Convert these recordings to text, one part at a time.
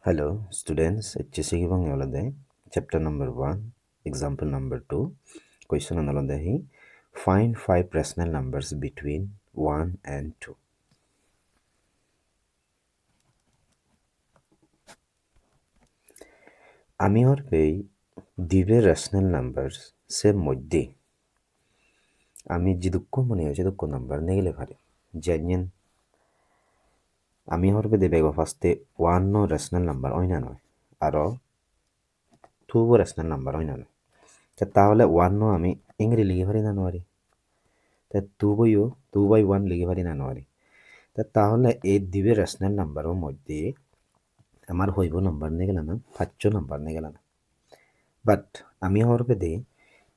Hello, students. HSC bang yolade. Chapter number 1, example number 2. Question analode hi. Find 5 rational numbers between 1 and 2. আমি হরপেই দিবে rational numbers সে মধ্যে আমি জিদুক্কো মনে হয়েছে দুক্কো নাম্বার নেগেলে পারে জেনিয়েন আমি হরপে দেবে ফার্স্টে 1 নো rational নাম্বার ওইনা নয় আরো 2 rational নাম্বার ওইনা নয় তাহলে 1 নো আমি ইংরে লিখে পারি না নয় তা 2/1 লিখে পারি না নয় তাহলে এই দিবে rational নাম্বারের মধ্যে আমার হইব নাম্বার নিয়ে গেল না 5 নাম্বার নিয়ে গেল না বাট আমি হওয়ার পেদে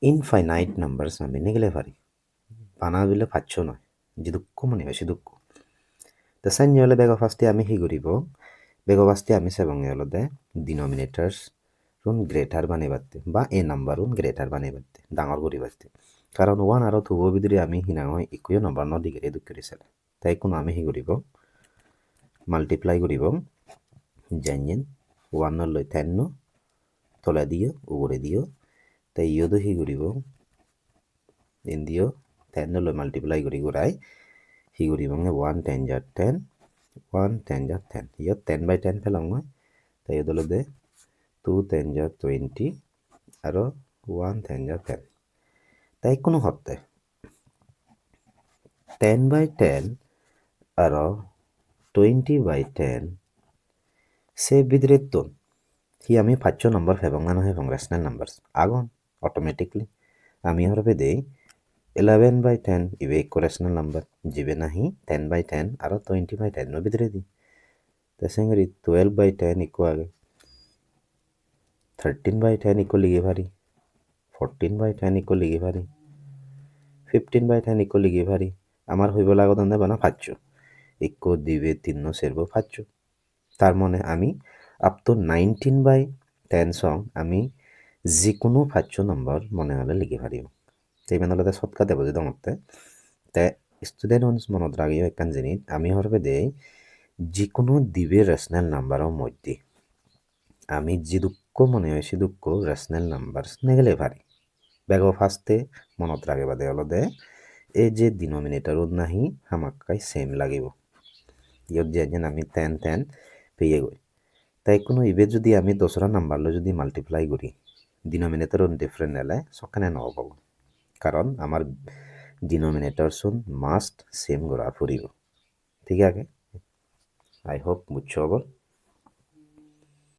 ইনফাইনাইট নাম্বারস আমি নিয়ে গেলে পারি বানা দিলে 5 নয় যে দুঃখ মনে হয় সে দুঃখ তো সাইন হলে বেগ ফার্স্টে আমি হি করিব বেগ ফার্স্টে আমি সেবং হলো দে ডিনোমিনেটার্স রুন গ্রেটার বানিয়ে পারতে বা এ নাম্বার রুন গ্রেটার বানিয়ে পারতে ডাঙর করি পারতে কারণ 1 আর 2 ভিতরে আমি হিনা হয় ইকুয় নাম্বার ন দিকে দুঃখ করেছিল তাই কোনো আমি হি করিব মাল্টিপ্লাই করিব জানিয়েন 1 লৈ 10 ন তলা দিও উপরে দিও তাই ইয়দো হি করিব ইন দিও 10 লৈ মাল্টিপ্লাই করি ঘুরাই হি করিব 1 10 jar 10 1 10 jar 10 ইয়ত 10/10 পেলাম তাই ইয়দো দে 2 10 jar 20 আর 1 10 jar 10 তাই কোনো হতে 10/10 আর 20/10 সে ভিতরে তো হি আমি 5 নম্বর ফেবং না হেবং রেশনাল নাম্বারস আগন অটোমেটিকলি আমি হরবে দেই 11/10 ইবে এক রেশনাল নাম্বার জিবে নাহি 10/10 আর 20/10 নো ভিতরে দি তেসেঙ্গরি 12/10 ইকো আগে 13/10 ইকো লিখে পারি 14/10 ইকো লিখে পারি 15/10 ইকো লিখে পারি আমার হইব লাগত না বানা 5 ইকো দিবে 3 সেরবো 5 তার মানে আমি আপ টু 19/10 সং আমি যিকোনো 5 নম্বর মনে হলে লিখে পারিব তাই মানে হলে শর্টকাট দেব যদি মতে তে স্টুডেন্ট মনত রাখিও একখান জিনিস আমি হরবে দেই যিকোনো দিবে রেশনাল নাম্বারের মধ্যে আমি যে দুঃখ মনে হয় সে দুঃখ রেশনাল নাম্বার নেগেলে পারি বেগ ফার্স্টে মনত রাখিবা দে হলো দে এই যে ডিনোমিনেটরও নাহি হামাক্কাই সেম লাগিব ইয়ত যেন আমি 10 পেয়ে গই তাই কোনো ইবে যদি আমি দোসরা নাম্বার লো যদি মাল্টিপ্লাই করি ডিনোমিনেটর ডিফারেন্ট এলে সখানে নহব কারণ আমার ডিনোমিনেটর শুন মাস্ট সেম করা ফুরিব ঠিক আছে আই হোপ বুঝছো